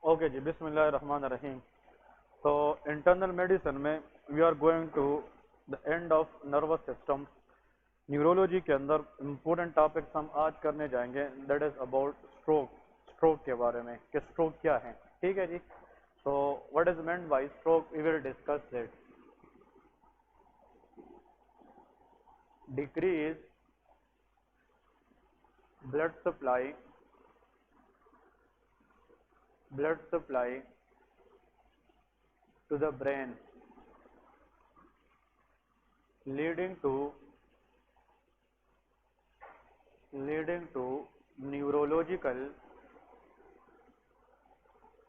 Okay जी, बिस्मिल्लाहिर्रहमानिर्रहीम। तो इंटरनल मेडिसिन में we are going to the end of nervous system. Neurology के अंदर इम्पोर्टेंट टॉपिक्स हम आज करने जाएंगे, that is about stroke. Stroke के बारे में कि स्ट्रोक क्या है। ठीक है जी। तो what is meant by stroke, we will discuss it. Decrease blood supply to the brain, leading to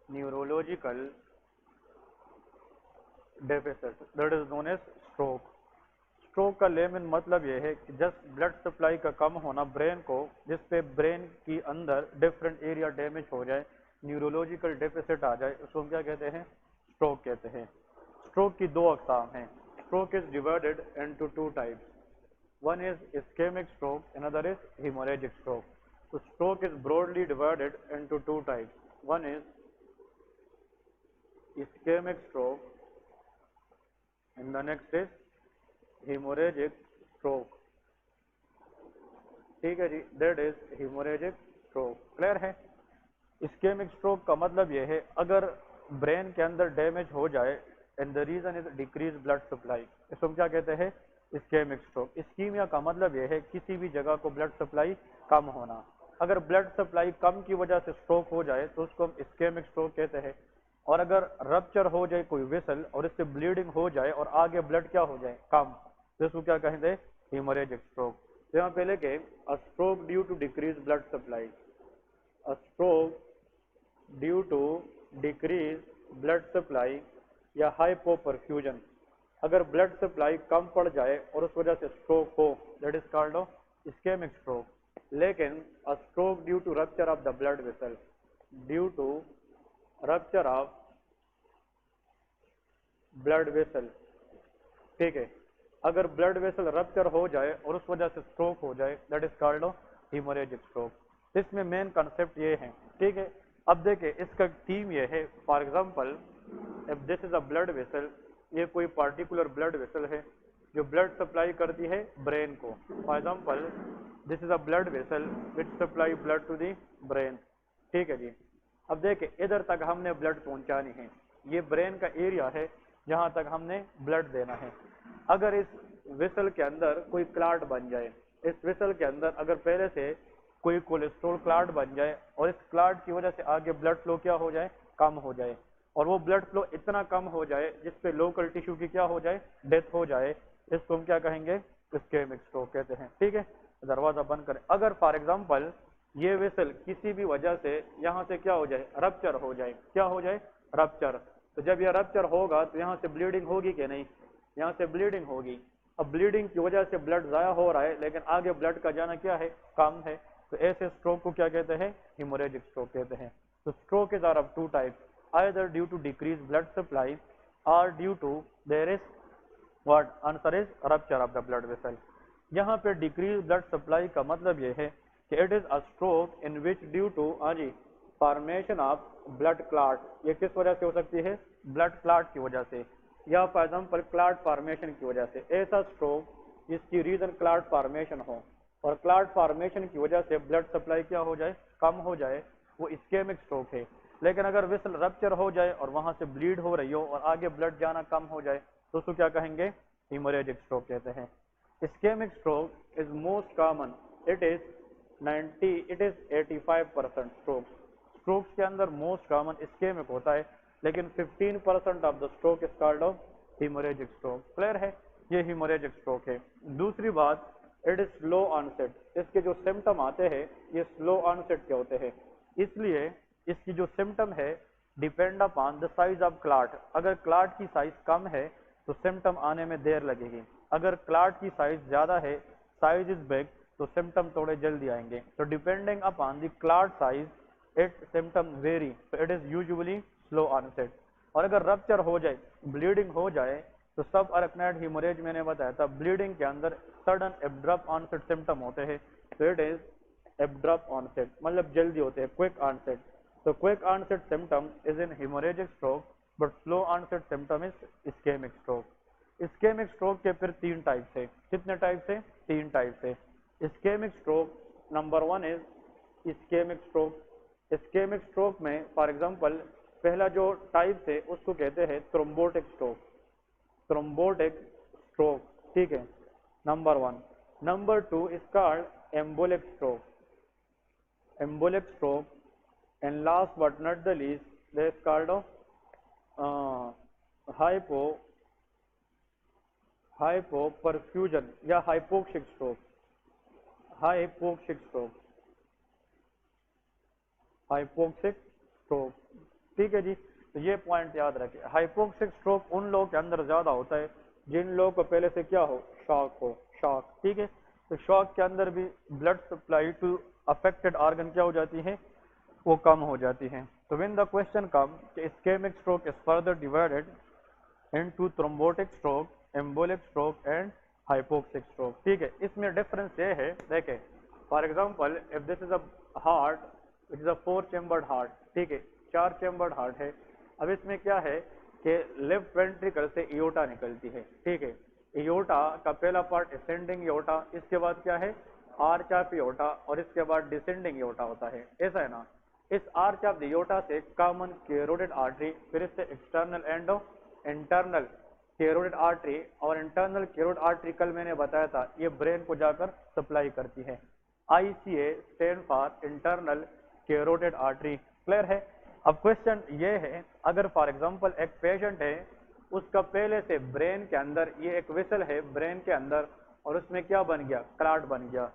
neurological deficit, that is known as stroke. Stroke का लेमन मतलब यह है कि जस्ट ब्लड सप्लाई का कम होना ब्रेन को, जिस पे ब्रेन की अंदर डिफरेंट एरिया डैमेज हो जाए, न्यूरोलॉजिकल डेफिसिट आ जाए, उसको हम क्या कहते हैं? स्ट्रोक कहते हैं। स्ट्रोक की दो अकसाम हैं। Stroke is divided into two types. One is ischemic stroke, another is hemorrhagic stroke. तो stroke is broadly divided into two types. One is ischemic stroke and the next is hemorrhagic stroke। ठीक है जी, that is hemorrhagic stroke. Clear है? Ischemic stroke का मतलब यह है अगर ब्रेन के अंदर डैमेज हो जाए and the reason is decrease blood supply, इसको हम क्या कहते हैं? Ischemic stroke. इस्कीमिया का मतलब यह है किसी भी जगह को ब्लड सप्लाई कम होना। अगर ब्लड सप्लाई कम की वजह से स्ट्रोक हो जाए तो उसको हम इस्केमिक स्ट्रोक कहते हैं। और अगर रप्चर हो जाए कोई वेसल और इससे ब्लीडिंग हो जाए और आगे ब्लड क्या हो जाए? कम, तो इसको क्या कहेंगे? Hemorrhagic stroke. तो यहाँ पे लेके a stroke due to decrease blood supply, a stroke due to decrease blood supply या हाइपोपरफ्यूजन। अगर ब्लड सप्लाई कम पड़ जाए और उस वजह से स्ट्रोक हो, that is called ischemic stroke. लेकिन a stroke due to rupture of the blood vessel, due to rupture of blood vessel, ठीक है, अगर ब्लड वेसल रप्चर हो जाए और उस वजह से स्ट्रोक हो जाए, that is called hemorrhagic stroke. इसमें मेन कंसेप्ट ये है। ठीक है, अब देखें इसका थीम ये है। For example, if this is a blood vessel, ये कोई पार्टिकुलर ब्लड वेसल है जो ब्लड सप्लाई करती है ब्रेन को। For example, this is a blood vessel which supply blood to the brain. ठीक है जी। अब देखें इधर तक हमने ब्लड पहुंचानी है, ये ब्रेन का एरिया है जहां तक हमने ब्लड देना है। अगर इस वेसल के अंदर कोई क्लॉट बन जाए, इस वेसल के अंदर अगर पहले से कोई कोलेस्ट्रॉल क्लॉट बन जाए और इस क्लॉट की वजह से आगे ब्लड फ्लो क्या हो जाए? कम हो जाए। और वो ब्लड फ्लो इतना कम हो जाए जिसपे लोकल टिश्यू की क्या हो जाए? डेथ हो जाए। इसको हम क्या कहेंगे? इस्केमिक स्ट्रोक कहते हैं। ठीक है, दरवाजा बंद करें। अगर फॉर एग्जाम्पल ये वेसल किसी भी वजह से यहाँ से क्या हो जाए? रप्चर हो जाए। क्या हो जाए? रप्चर। तो जब यह रप्चर होगा तो यहाँ से ब्लीडिंग होगी कि नहीं? यहाँ से ब्लीडिंग होगी। अब ब्लीडिंग की वजह से ब्लड जाया हो रहा है लेकिन आगे ब्लड का जाना क्या है? कम है। तो ऐसे स्ट्रोक को क्या कहते हैं? हेमोरेजिक स्ट्रोक कहते हैं। तो stroke is are of two types, either due to decrease blood supply और due to there is what? Answer is rupture of the blood vessel. यहाँ पे डिक्रीज ब्लड सप्लाई का मतलब यह है कि it is a stroke in which due to formation of blood clot. ये किस वजह से हो सकती है? ब्लड क्लॉट की वजह से, या फॉर एग्जाम्पल क्लॉट फॉर्मेशन की वजह से। ऐसा स्ट्रोक जिसकी रीजन क्लॉट फॉर्मेशन हो और क्लॉट फॉर्मेशन की वजह से ब्लड सप्लाई क्या हो जाए? कम हो जाए, वो इस्केमिक स्ट्रोक है। लेकिन अगर वेसल रप्चर हो जाए और वहां से ब्लीड हो रही हो और आगे ब्लड जाना कम हो जाए तो उसको क्या कहेंगे? हेमोरेजिक स्ट्रोक कहते हैं। Ischemic stroke is most common, it is 85% strokes के अंदर मोस्ट कॉमन इस्केमिक होता है, लेकिन 15% of the stroke is called hemorrhagic stroke. Clear है? ये हेमोरेजिक स्ट्रोक है। दूसरी बात, इट इज स्लो ऑनसेट। इसके जो सिम्टम आते हैं ये स्लो ऑनसेट के होते हैं, इसलिए इसकी जो सिम्टम है depend upon the size of clot. अगर क्लॉट की साइज कम है तो सिम्टम आने में देर लगेगी। अगर क्लॉट की साइज ज्यादा है, साइज इज बिग, तो सिम्टम थोड़े जल्दी आएंगे। तो depending upon the clot size it symptom vary, तो it is usually slow onset. और अगर रप्चर हो जाए, ब्लीडिंग हो जाए, तो सब अरेक्नोइड हेमोरेज मैंने बताया था, ब्लीडिंग के अंदर सडन एब्रप्ट ऑनसेट सिम्टम होते हैं। तो इट इज एब्रप्ट ऑनसेट, मतलब जल्दी होते हैं, क्विक ऑनसेट। तो quick onset symptom is in hemorrhagic stroke but slow onset symptom is ischemic stroke. Ischemic stroke के फिर 3 टाइप से, कितने टाइप से? 3 टाइप से। Ischemic stroke number 1 is ischemic stroke. Ischemic stroke में फॉर एग्जांपल पहला जो टाइप है उसको कहते हैं थ्रोम्बोटिक स्ट्रोक, थ्रोम्बोटिक स्ट्रोक, ठीक है, number 1। Number 2 is called embolic stroke, embolic stroke, and last but not the least there is called hypoperfusion या hypoxic stroke, hypoxic stroke, hypoxic stroke, ठीक है जी। तो ये पॉइंट याद रखें, हाइपोक्सिक स्ट्रोक उन लोगों के अंदर ज्यादा होता है जिन लोगों को पहले से क्या हो, शॉक हो, शॉक, ठीक है। तो शॉक के अंदर भी blood supply to affected organ क्या हो जाती है, वो कम हो जाती है। तो व्हेन द क्वेश्चन कम कि ischemic stroke is further divided into thrombotic stroke, embolic stroke and hypoxic stroke, ठीक है। इसमें डिफरेंस ये है, देखें for example if this is a heart, it is a 4 chambered heart, ठीक है, 4 चेम्बर्ड हार्ट है। अब इसमें क्या है कि लेफ्ट वेंट्रिकल से इयोटा निकलती है, ठीक है। इयोटा का पहला पार्ट असेंडिंग इयोटा, इसके बाद क्या है आर्च ऑफ इयोटा, और इसके बाद डिसेंडिंग इयोटा होता है, ऐसा है ना। इस आर्च ऑफ द इयोटा से कॉमन कैरोटिड आर्टरी, फिर इससे external and internal carotid artery, और इंटरनल कैरोटिड आर्टरी कल मैंने बताया था ये ब्रेन को जाकर सप्लाई करती है। ICA stand for internal carotid artery, clear है। अब क्वेश्चन ये है, अगर फॉर एग्जांपल एक पेशेंट है, उसका पहले से ब्रेन के अंदर ये एक वेसल है ब्रेन के अंदर, और उसमें क्या बन गया, क्लॉट बन गया।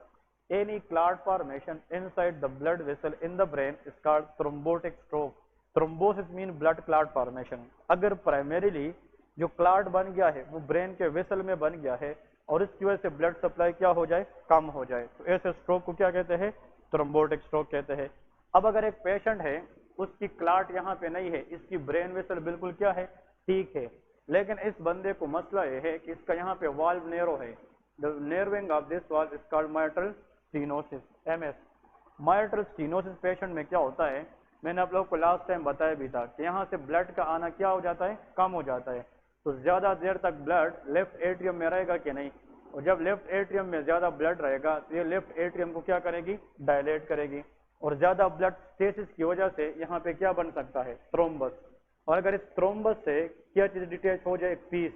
Any clot formation inside the blood vessel in the brain is called thrombotic stroke. Thrombosis mean blood clot formation. अगर प्राइमरीली जो क्लॉट बन गया है वो ब्रेन के वेसल में बन गया है और इसकी वजह से ब्लड सप्लाई क्या हो जाए, कम हो जाए, तो ऐसे स्ट्रोक को क्या कहते हैं, थ्रोम्बोटिक स्ट्रोक कहते हैं। अब अगर एक पेशेंट है, उसकी क्लॉट यहाँ पे नहीं है, इसकी ब्रेन वेसल बिल्कुल क्या है, ठीक है, लेकिन इस बंदे को मसला ये है कि इसका यहाँ पे वाल्व नेरो है। The narrowing of this valve is called mitral stenosis, MS। Mitral stenosis patient में क्या होता है, मैंने आप लोगों को लास्ट टाइम बताया भी था कि यहाँ से ब्लड का आना क्या हो जाता है, कम हो जाता है। तो ज्यादा देर तक ब्लड लेफ्ट एट्रियम में रहेगा कि नहीं, और जब लेफ्ट एट्रियम में ज्यादा ब्लड रहेगा तो ये लेफ्ट एट्रियम को क्या करेगी, डायलेट करेगी, और ज्यादा ब्लड स्टेसिस की वजह से यहाँ पे क्या बन सकता है, थ्रोम्बस। और अगर इस थ्रोम्बस से क्या चीज डिटेच हो जाए, piece,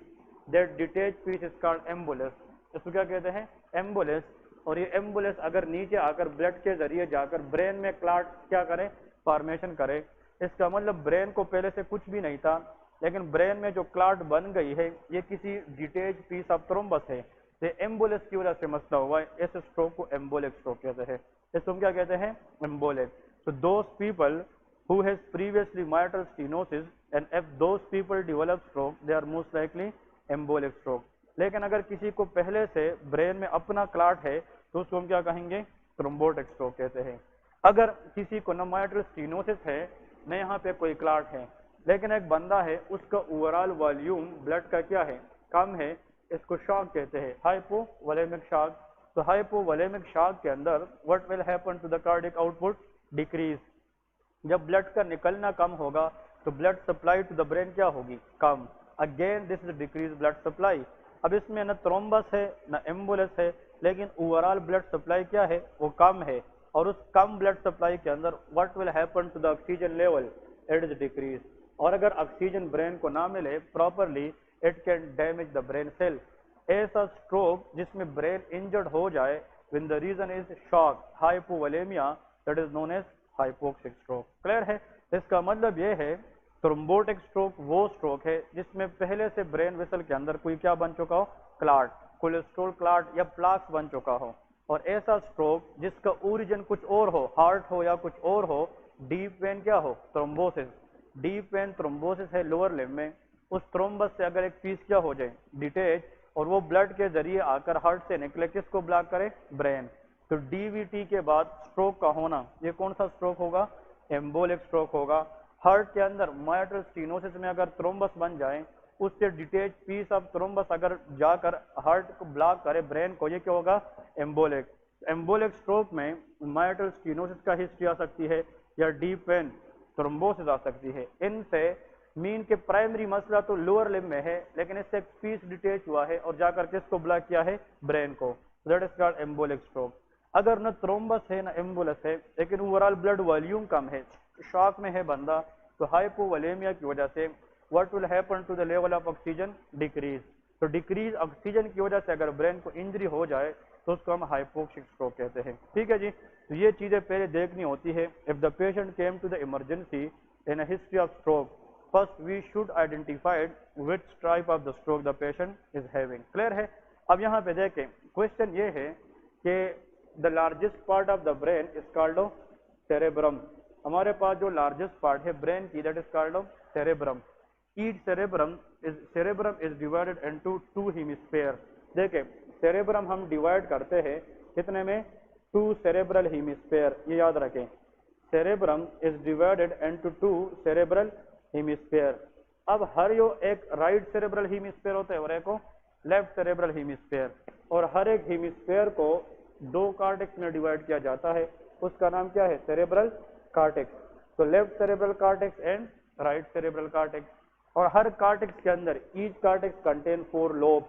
that detach piece is called embolus. इसको क्या कहते हैं, एम्बुलस। और ये एम्बुलस अगर नीचे आकर ब्लड के जरिए जाकर ब्रेन में क्लॉट क्या करे, फॉर्मेशन करे, इसका मतलब ब्रेन को पहले से कुछ भी नहीं था, लेकिन ब्रेन में जो क्लॉट बन गई है ये किसी डिटेच पीस ऑफ थ्रोम्बस है, तो एम्बुलस की वजह से मसला हुआ है। ऐसे स्ट्रोक को एम्बोलिक स्ट्रोक कहते हैं। इसको हम क्या कहते हैं, एम्बोलिक। तो those people who has previously mitral stenosis and if those people develop stroke they are most likely embolic stroke। लेकिन अगर किसी को पहले से ब्रेन में अपना क्लॉट है तो उसको हम क्या कहेंगे, थ्रोम्बोटिक स्ट्रोक कहते हैं। अगर किसी को न माइट्रल स्टीनोसिस है न यहाँ पे कोई क्लॉट है, लेकिन एक बंदा है उसका ओवरऑल वॉल्यूम ब्लड का क्या है, कम है, इसको शॉक कहते हैं, हाइपोवोलेमिक शॉक। तो हाइपोवोलेमिक शॉक के अंदर what will happen to the cardiac output, decrease. जब ब्लड का निकलना कम होगा तो blood supply to the brain क्या होगी, कम। Again this is decrease blood supply. अब इसमें न थ्रोम्बस है न एम्बुलस है, लेकिन ओवरऑल ब्लड सप्लाई क्या है, वो कम है, और उस कम ब्लड सप्लाई के अंदर what will happen to the oxygen level, it is decrease. और अगर ऑक्सीजन ब्रेन को ना मिले properly it can damage the brain cell. ऐसा स्ट्रोक जिसमें ब्रेन इंजर्ड हो जाए when the reason is shock, hypovolemia, that is known as hypoxic stroke. Clear है। इसका मतलब ये है थ्रोम्बोटिक स्ट्रोक वो स्ट्रोक है जिसमें पहले से ब्रेन वेसल के अंदर कोई क्या बन चुका हो, क्लॉट, कोलेस्ट्रॉल क्लॉट या प्लाक्स बन चुका हो। और ऐसा स्ट्रोक जिसका ओरिजिन कुछ और हो, हार्ट हो या कुछ और हो, डीप वेन क्या हो, थ्रोम्बोसिस। डीप वेन थ्रोम्बोसिस है लोअर लिम्ब में, उस थ्रोम्बस से अगर एक पीस क्या हो जाए, डिटेच, और वो ब्लड के जरिए आकर हार्ट से निकले, किसको ब्लॉक करे, ब्रेन। तो DVT के बाद स्ट्रोक का होना, ये कौन सा स्ट्रोक होगा, एम्बोलिक स्ट्रोक होगा। हार्ट के अंदर माइट्रल स्टीनोसिस में अगर थ्रोम्बस बन जाए, उससे डिटेच पीस ऑफ थ्रोम्बस अगर जाकर हार्ट को ब्लॉक करे ब्रेन को, ये क्या होगा, एम्बोलिक। एम्बोलिक स्ट्रोक में माइट्रल स्टीनोसिस का हिस्ट्री आ सकती है या डीप वेन थ्रोम्बोसिस आ सकती है। इनसे मीन के प्राइमरी मसला तो लोअर लिम्ब में है, लेकिन इससे एक पीस डिटेच हुआ है और जाकर किसको ब्लॉक किया है, ब्रेन को, that is called embolic stroke. अगर न थ्रोम्बस है न एम्बुलस है, लेकिन ओवरऑल ब्लड वॉल्यूम कम है, शॉक में है बंदा, तो हाइपोवोलेमिया की वजह से what will happen to the level of oxygen, decrease. तो डिक्रीज ऑक्सीजन की वजह से अगर ब्रेन को इंजरी हो जाए तो उसको हम हाइपोक्सिक स्ट्रोक कहते हैं। ठीक है जी, तो ये चीजें पहले देखनी होती है। If the patient came to the emergency in a history of stroke, first we should identified which type of the stroke the patient is having. Clear है। अब यहाँ पे देखें, क्वेश्चन ये है कि the largest part of the brain is called cerebrum. हमारे पास जो लार्जेस्ट पार्ट है ब्रेन की, that is called cerebrum. Each cerebrum is divided into two hemispheres। देखें, सेरेब्रम हम डिवाइड करते हैं कितने में, टू सेरेब्रल हेमिस्फेयर, ये याद रखें। Cerebrum is divided into to cerebral hemisphere. अब हर यो एक राइट सेरेब्रल हेमिस्फेयर होता है और एक को लेफ्ट सेरेब्रल हेमिस्फेयर, और हर एक हेमिस्फेयर को दो कार्टेक्स में डिवाइड किया जाता है, उसका नाम क्या है, सेरेब्रल कार्टेक्स। तो left cerebral cortex and right cerebral cortex. और हर कार्टेक्स के अंदर ईच कार्टेक्स कंटेन 4 लोब्स।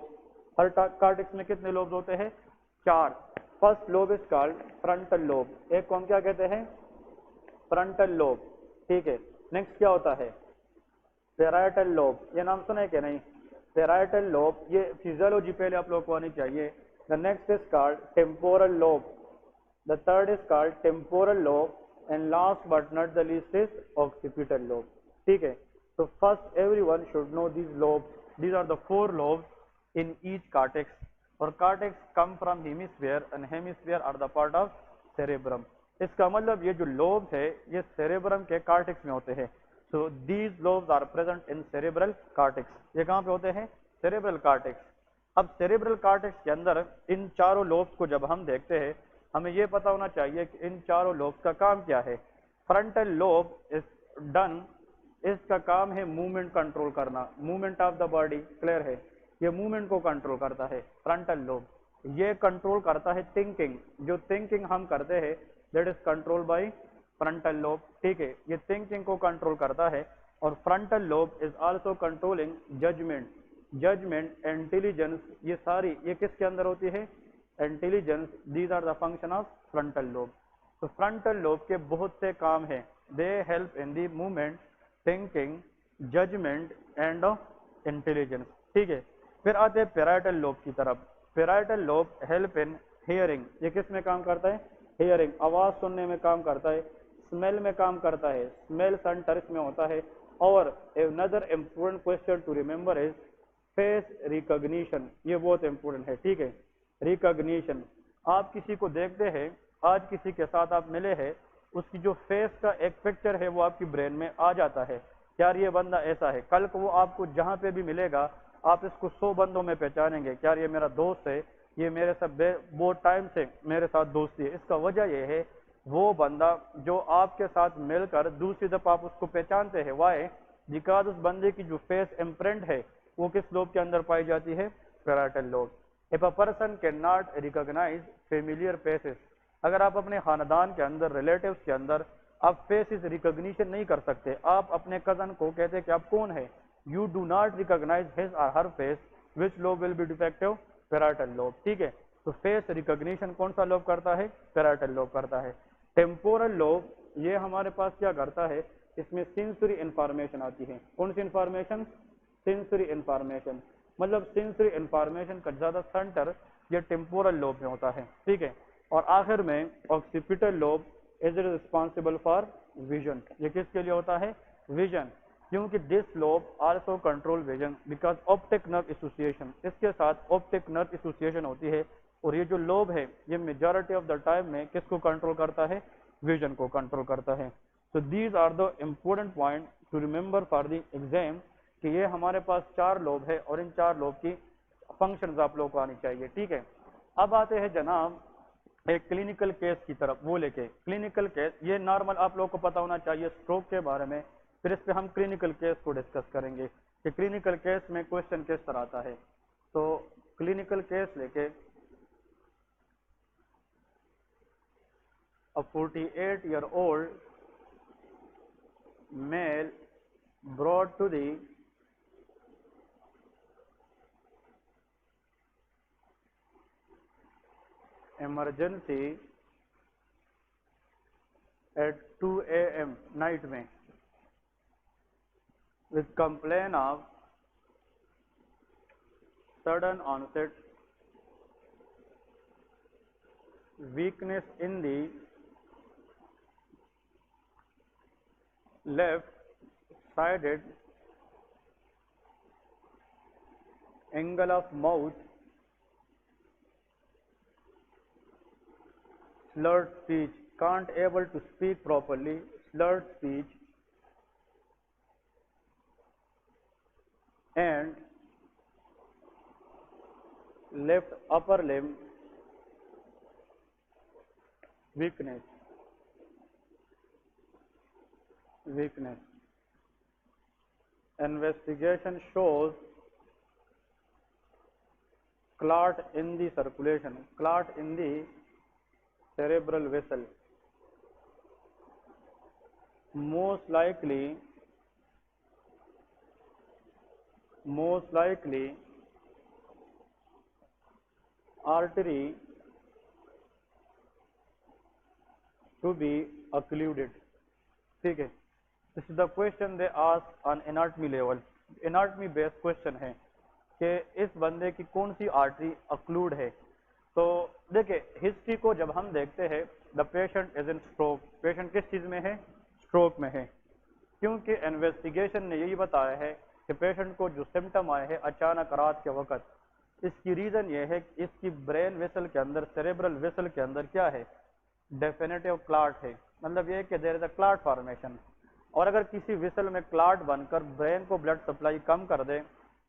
हर कार्टेक्स में कितने लोब्स होते हैं, 4। First lobe is called frontal lobe, एक को हम क्या कहते हैं, फ्रंटल लोब। ठीक है। नेक्स्ट क्या होता है, पेराइटल लोब, ये नाम सुना है कि नहीं, पेराइटल लोब, ये फिजियोलॉजी पहले आप लोगों को आनी चाहिए। The next is called temporal lobe, the third is called temporal lobe, and last but not the least is occipital lobe. ठीक है। So first everyone should know these lobes. These are the 4 lobes in each cortex, or cortex come from hemisphere and hemisphere are the part of cerebrum. इसका मतलब ये जो lobes है ये cerebrum के cortex में होते हैं। So these lobes are present in cerebral cortex. ये कहाँ पे होते हैं, cerebral cortex। अब cerebral cortex के अंदर इन चारों lobes को जब हम देखते हैं, हमें ये पता होना चाहिए कि इन चारों lobes का काम क्या है। Frontal lobe is done, इसका काम है मूवमेंट कंट्रोल करना, movement of the body. Clear है, ये मूवमेंट को कंट्रोल करता है फ्रंटल लोब। ये कंट्रोल करता है थिंकिंग, जो थिंकिंग हम करते हैं that is control by frontal lobe. ठीक है, ये थिंकिंग को कंट्रोल करता है। और frontal lobe is also controlling judgement, judgement, intelligence, ये सारी ये किसके अंदर होती है, intelligence. These are the function of frontal lobe. तो फ्रंटल लोब के बहुत से काम है, they help in the movement, thinking, judgement and intelligence. ठीक है। फिर आते हैं पेराइटल लोब की तरफ। Parietal lobe help in hearing, ये किस में काम करता है, हियरिंग, आवाज सुनने में काम करता है। स्मेल में काम करता है, स्मेल सेंटर इसमें होता है। और another important question to remember is face recognition, ये बहुत इंपॉर्टेंट है। ठीक है, रिकॉग्निशन, आप किसी को देखते हैं, आज किसी के साथ आप मिले हैं, उसकी जो फेस का एक पिक्चर है वो आपकी ब्रेन में आ जाता है, यार ये बंदा ऐसा है। कल को वो आपको जहां पे भी मिलेगा आप इसको 100 बंदों में पहचानेंगे, यार ये मेरा दोस्त है, ये मेरे साथ बहुत टाइम से मेरे साथ दोस्ती है। इसका वजह ये है वो बंदा जो आपके साथ मिलकर दूसरी दफा आप उसको पहचानते हैं, वाई, बिकॉज उस बंदे की जो फेस इम्प्रिंट है वो किस लोब के अंदर पाई जाती है, parietal lobe. If a person can not recognise familiar faces, अगर आप अपने खानदान के अंदर, रिलेटिव्स के अंदर आप फेसेस रिकॉग्निशन नहीं कर सकते, आप अपने कजन को कहते हैं कि आप कौन है, you do not recognize his और her face, which lobe will be defective, parietal lobe. ठीक है, तो फेस रिकॉग्निशन कौन सा लोब करता है, पेराइटल लोब करता है। टेम्पोरल लोब ये हमारे पास क्या करता है, इसमें सेंसरी इंफॉर्मेशन आती है। कौन सी इंफॉर्मेशन, सेंसरी इंफॉर्मेशन, मतलब सेंसरी इंफॉर्मेशन का ज्यादा सेंटर ये टेम्पोरल लोब में होता है। ठीक है। और आखिर में occipital lobe is responsible for vision, ये किसके लिए होता है, विजन, क्योंकि this lobe also control vision because optic nerve association, इसके साथ ऑप्टिक नर्व एसोसिएशन होती है। और ये जो लोब है ये मेजॉरिटी ऑफ द टाइम में किसको कंट्रोल करता है, विजन को कंट्रोल करता है। So these are the important point to remember for the exam कि ये हमारे पास 4 लोब है और इन 4 लोब की फंक्शंस आप लोगों को आनी चाहिए। ठीक है। अब आते हैं जनाब एक क्लिनिकल केस की तरफ, वो लेके क्लिनिकल केस, ये नॉर्मल आप लोगों को पता होना चाहिए स्ट्रोक के बारे में, फिर इस पे हम क्लिनिकल केस को डिस्कस करेंगे कि क्लिनिकल केस में क्वेश्चन किस तरह आता है। तो क्लिनिकल केस लेके a 48-year-old male brought to the emergency at 2 a.m. night में with complaint of sudden onset weakness in the left-sided angle of mouth, slurred speech, can't able to speak properly, slurred speech, and left upper limb weakness. Investigation shows clot in the circulation, clot in the cerebral vessel. Most likely artery to be occluded. ठीक है, this is the question they ask on anatomy level. Anatomy based question है कि इस बंदे की कौन सी artery अक्लूड है. तो देखिए हिस्ट्री को जब हम देखते हैं, the patient is in stroke. Patient किस चीज में है? स्ट्रोक में है. क्योंकि इन्वेस्टिगेशन ने यही बताया है कि पेशेंट को जो सिम्टम आए हैं अचानक रात के वक्त, इसकी रीजन ये है कि इसकी ब्रेन वेसल के अंदर, सेरेब्रल वेसल के अंदर क्या है? डेफिनेटिव क्लॉट है. मतलब ये कि there is a clot formation. और अगर किसी वेसल में क्लॉट बनकर ब्रेन को ब्लड सप्लाई कम कर दे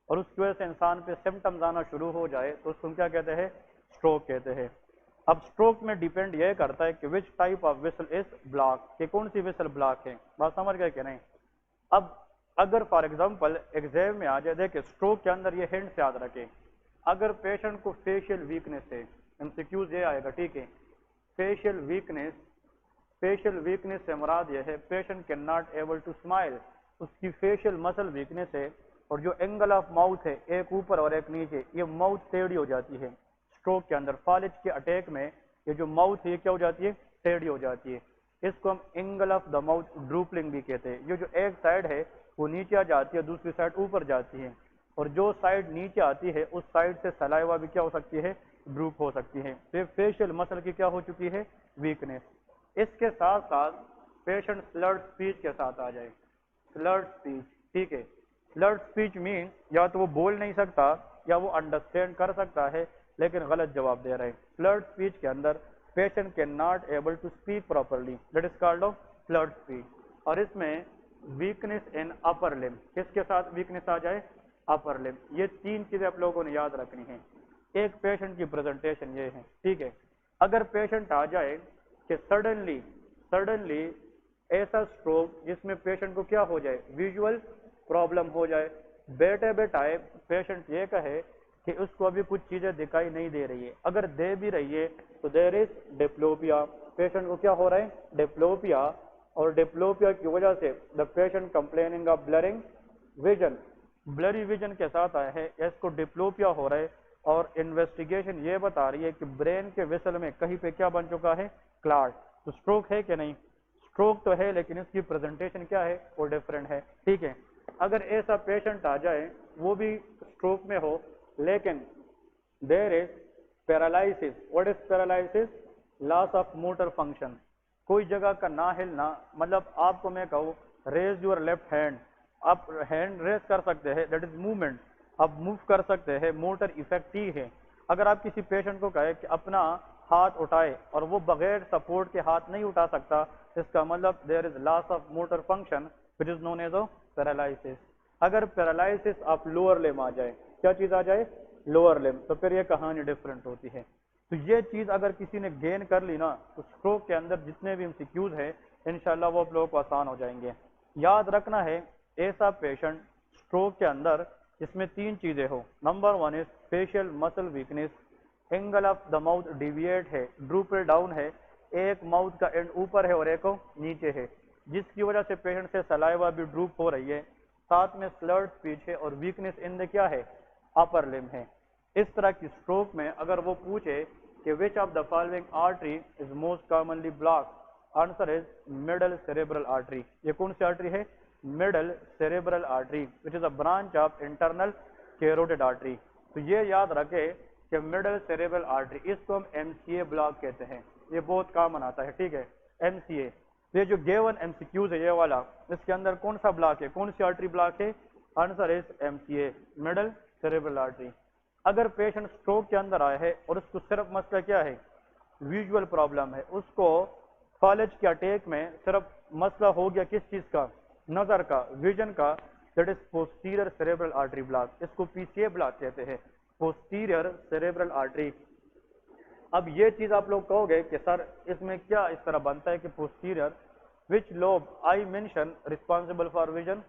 और उसकी वजह से इंसान पे सिम्टम्स आना शुरू हो जाए तो उसको क्या कहते हैं? स्ट्रोक कहते हैं. अब स्ट्रोक में डिपेंड ये करता है कि विच type of vessel is block, कि कौन सी वेसल ब्लॉक है. बात समझ गए कि नहीं? अब अगर फॉर एग्जांपल एग्जाम में आ जाए, देखिए स्ट्रोक के अंदर ये हिंट्स याद रखें. अगर पेशेंट को फेशियल वीकनेस है, एमसीक्यूज ये आएगा, ठीक है. फेशियल वीकनेस से मुराद यह है patient can not able to smile, उसकी फेशियल मसल वीकनेस है. और जो एंगल ऑफ माउथ है, एक ऊपर और एक नीचे, ये माउथ टेढ़ी हो जाती है स्ट्रोक के अंदर. फालिज के अटैक में ये जो माउथ है ये क्या हो जाती है? टेढ़ी हो जाती है. इसको हम एंगल ऑफ द माउथ ड्रूपलिंग भी कहते हैं. ये जो एक साइड है वो नीचे आ जाती है, दूसरी साइड ऊपर जाती है. और जो साइड नीचे आती है उस साइड से सलाइवा भी क्या हो सकती है? ड्रूप हो सकती है. तो फेशियल मसल की क्या हो चुकी है? वीकनेस. इसके साथ साथ पेशेंट स्लर्ड स्पीच के साथ आ जाए. स्लर्ड स्पीच, ठीक है. स्लर्ड स्पीच मीन या तो वो बोल नहीं सकता या वो अंडरस्टैंड कर सकता है लेकिन गलत जवाब दे रहा है. स्लर्ड स्पीच के अंदर patient can not able to speak properly, that is called of slurred speech. और इसमें वीकनेस इन अपर लिम्ब, किसके साथ वीकनेस आ जाए? Upper limb. ये तीन चीजें आप लोगों ने याद रखनी है. एक पेशेंट की प्रेजेंटेशन ये है, ठीक है. अगर पेशेंट आ जाए कि सडनली ऐसा स्ट्रोक जिसमें पेशेंट को क्या हो जाए? विजुअल प्रॉब्लम हो जाए. बैठे बैठाए पेशेंट ये कहे कि उसको अभी कुछ चीजें दिखाई नहीं दे रही है. अगर दे भी रही है तो देयर इज डिप्लोपिया. पेशेंट को क्या हो रहा है? डिप्लोपिया. और डिप्लोपिया की वजह से the patient complaining of blurring vision, blurry vision के साथ आया है, इसको डिप्लोपिया हो रहा है. और इन्वेस्टिगेशन ये बता रही है कि ब्रेन के वेसल में कहीं पे क्या बन चुका है? क्लॉट. तो स्ट्रोक है कि नहीं? स्ट्रोक तो है लेकिन इसकी प्रेजेंटेशन क्या है? वो डिफरेंट है, ठीक है. अगर ऐसा पेशेंट आ जाए वो भी स्ट्रोक में हो लेकिन there is paralysis. What is paralysis? Loss of motor function. कोई जगह का ना हिलना. मतलब आपको मैं कहूँ रेज योर लेफ्ट हैंड, आप हैंड रेज कर सकते हैं, दैट इज मूवमेंट. आप मूव कर सकते हैं, मोटर इफेक्ट ही है. अगर आप किसी पेशेंट को कहे कि अपना हाथ उठाए और वो बगैर सपोर्ट के हाथ नहीं उठा सकता, इसका मतलब there is loss of motor function which is known as paralysis. अगर पैरालिसिस ऑफ लोअर लिम्ब आ जाए, क्या चीज आ जाए? लोअर लिम्ब, तो फिर ये कहानी डिफरेंट होती है. तो ये चीज अगर किसी ने गेन कर ली ना तो स्ट्रोक के अंदर जितने भी एमसीक्यूज है इंशाल्लाह वो आप लोगों को आसान हो जाएंगे. याद रखना है ऐसा पेशेंट स्ट्रोक के अंदर इसमें तीन चीजें हो. Number one is facial muscle weakness, angle of the mouth deviate है, ड्रूपल डाउन है, एक माउथ का एंड ऊपर है और एक नीचे है. جس کی وجہ سے پیشنٹ سے سلائیوا بھی ڈروپ ہو رہی ہے، ساتھ میں سلرڈ اسپیچ ہے اور ویکنیس ان دا کیا ہے اپر لم ہے. اس طرح کی اسٹروک میں اگر وہ پوچھے کہ which of the following artery is most commonly block, answer is middle cerebral artery. یہ کون سی آرٹری ہے؟ Middle cerebral artery which is a branch of internal carotid artery. تو یہ یاد رکھے کہ مڈل سیریبرل آرٹری، اس کو ہم ایم سی اے بلاک کہتے ہیں. یہ بہت کامن آتا ہے، ٹھیک ہے، ایم سی اے. یہ جو گیون ایم سی کیوز ہے یہ والا، اس کے اندر کون سا بلاک ہے، کون سی آرٹری بلاک ہے؟ Answer is M C A, middle cerebral artery. اگر پیشنٹ اسٹروک کے اندر آئے ہے اور اس کو صرف مسئلہ کیا ہے، ویژول پرابلم ہے، اس کو فالج کے اٹیک میں صرف مسئلہ ہو گیا کس چیز کا؟ نظر کا، ویژن کا، that is posterior cerebral artery block. اس کو پی سی اے بلاک کہتے ہیں، پوسٹیریئر سیریبرل آرٹری. اب یہ چیز آپ لوگ کہو گے کہ سر اس میں کیا اس طرح بنتا ہے کہ posterior which lobe I mention responsible for vision?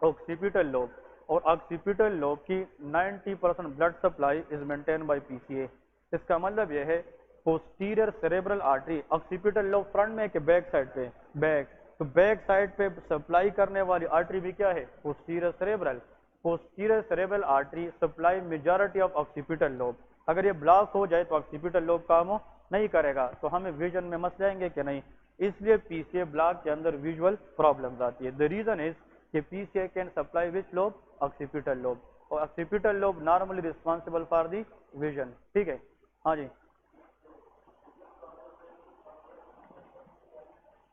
Occipital lobe. اور آکسیپیٹل لوب کی 90% blood supply is maintain by P C A. اس کا مطلب یہ ہے posterior cerebral artery, occipital lobe front میں کہ بیک سائڈ پہ؟ بیک. تو بیک سائڈ پہ سپلائی کرنے والی آرٹری بھی کیا ہے؟ Posterior cerebral. Posterior cerebral artery supply majority of occipital lobe. اگر یہ بلاک ہو جائے تو آکسیپیٹل لوب کام نہیں کرے گا، تو ہمیں ویژن میں مسئلے آئیں گے کہ نہیں. اس لیے پی سی اے بلاک کے اندر ویژول پرابلمز آتی ہے. دا ریزن از کہ P C A can supply which lobe? Occipital lobe. اور occipital lobe normally responsible for the vision. ٹھیک ہے، ہاں جی.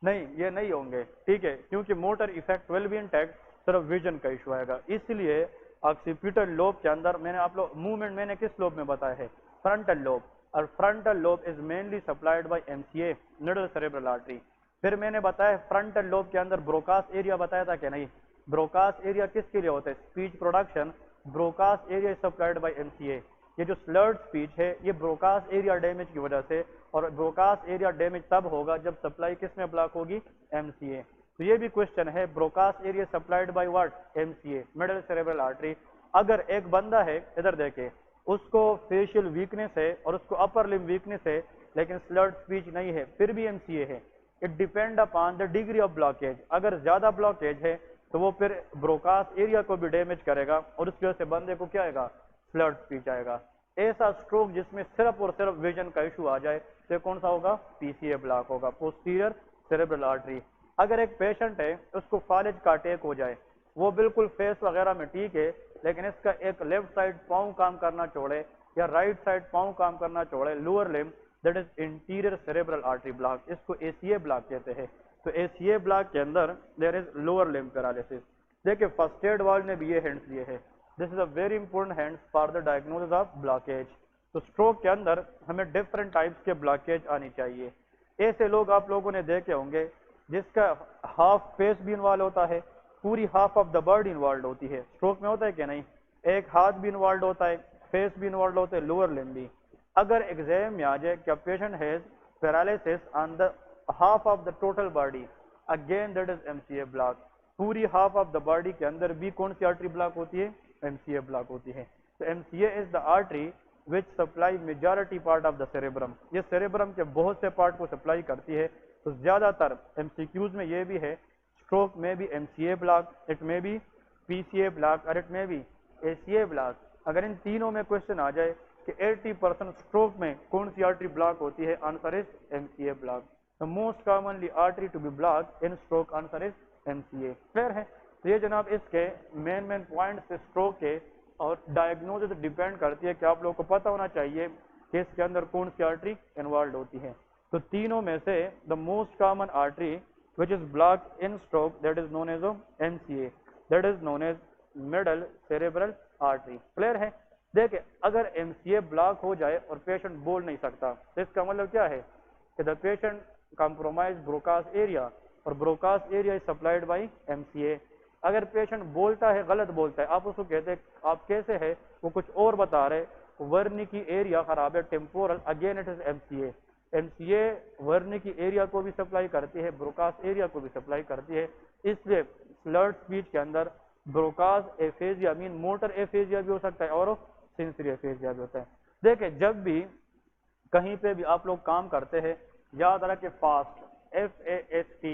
نہیں یہ نہیں ہوں گے، ٹھیک ہے، کیونکہ motor effect will be intact, صرف ویژن کا ایشو آئے گا. اس لیے آکسیپیٹل لوب کے اندر میں نے آپ لوگ موومنٹ میں نے کس لوب میں بتایا ہے؟ Frontal lobe. اور frontal lobe is mainly supplied by M C A, middle cerebral artery. پھر میں نے بتایا فرنٹل لوب کے اندر بروکاس ایریا بتایا تھا کہ نہیں؟ بروکاس ایریا کس کے لیے ہوتا ہے؟ Speech production. Broca's area is supplied by M C A. یہ جو سلرڈ اسپیچ ہے یہ بروکاس ایریا ڈیمیج کی وجہ سے، اور بروکاس ایریا ڈیمیج تب ہوگا جب سپلائی کس میں بلاک ہوگی؟ M C A. تو یہ بھی کوشچن ہے، Broca's area supplied by what? M C A, middle cerebral artery. اگر ایک بندہ ہے ادھر دیکھے، اس کو فیشیل ویکنیس ہے اور اس کو اپر لم ویکنیس ہے لیکن سلرڈ اسپیچ نہیں ہے، پھر بھی ایم سی اے ہے. It depend upon the degree of blockage. اگر زیادہ بلاکیج ہے تو وہ پھر بروکاس ایریا کو بھی ڈیمیج کرے گا اور اس کی وجہ سے بندے کو کیا آئے گا؟ سلرڈ اسپیچ آئے گا. ایسا اسٹروک جس میں صرف اور صرف ویژن کا ایشو آ جائے تو کون سا ہوگا؟ پی سی اے بلاک ہوگا، پوسٹیریئر سیریبرل آرٹری. اگر ایک پیشنٹ ہے اس کو فالج کا اٹیک ہو جائے، وہ بالکل فیس وغیرہ میں ٹھیک ہے لیکن اس کا ایک لیفٹ سائڈ پاؤں کام کرنا چھوڑے یا رائٹ سائڈ پاؤں کام کرنا چھوڑے، lower limb, that is anterior cerebral artery block. اس کو اے سی اے بلاک کہتے ہیں. تو اے سی اے بلاک کے اندر there is lower limb paralysis. دیکھیں فرسٹ ایڈ والڈ نے بھی یہ ہینڈس دیے ہیں. This is a very important hands for the diagnosis of blockage. تو اسٹروک کے اندر ہمیں ڈفرنٹ ٹائپس کے بلاکیج آنی چاہیے. ایسے لوگ آپ لوگوں نے دیکھے ہوں گے جس کا ہاف فیس بھی انوالو ہوتا ہے، پوری half of the body involved ہوتی ہے. اسٹروک میں ہوتا ہے کہ نہیں؟ ایک ہاتھ بھی انوالوڈ ہوتا ہے، فیس بھی انوالوڈ ہوتا ہے، لوور لم بھی. اگر ایگزام میں آ جائے کہ patient has paralysis on the half of the total body, again that is M C A block. پوری ہاف آف دا باڈی کے اندر بھی کون سی آرٹری بلاک ہوتی ہے؟ ایم سی اے بلاک ہوتی ہے. تو M C A is the artery which supply majority part of the cerebrum. یہ سیریبرم کے بہت سے پارٹ کو سپلائی کرتی ہے. تو زیادہ تر ایم سی کیوز میں یہ بھی ہے، اسٹروک میں بھی ایم سی اے بلاک، اٹ میں بھی پی سی اے بلاک، اور اٹ میں بھی اے سی اے بلاک. اگر ان تینوں میں کوشچن آ جائے کہ 80% اسٹروک میں کون سی آرٹری بلاک ہوتی ہے، answer is M C A block. The most commonly artery to be blocked in stroke, answer is MCA. Clear ہے؟ تو یہ جناب اس کے مین پوائنٹس اسٹروک کے، اور ڈائگنوزس ڈیپینڈ کرتی ہے کہ آپ لوگوں کو پتہ ہونا چاہیے کہ اس کے اندر کون سی آرٹری انوالوڈ ہوتی ہے. تو تینوں میں سے the most common artery which is blocked in stroke, that is known as MCA, that is known as middle cerebral artery. Clear ہے؟ دیکھیں اگر ایم سی اے بلاک ہو جائے اور پیشنٹ بول نہیں سکتا تو اس کا مطلب کیا ہے کہ the patient compromise Broca's area, اور Broca's area is supplied by MCA. اگر پیشنٹ بولتا ہے غلط بولتا ہے، آپ اس کو کہتے ہیں آپ کیسے ہے، وہ کچھ اور بتا رہے، ورنی کی ایریا خراب ہے، temporal, again it is M C A. M C A Wernicke کی ایریا کو بھی سپلائی کرتی ہے، بروکاس ایریا کو بھی سپلائی کرتی ہے. اس لیے سلرڈ اسپیچ کے اندر بروکاس ایفیزیا مین موٹر ایفیزیا بھی ہو سکتا ہے اور سینسری ایفیزیا بھی ہوتا ہے. دیکھیں جب بھی کہیں پہ بھی آپ لوگ کام کرتے ہیں یاد رکھیں فاسٹ، FAST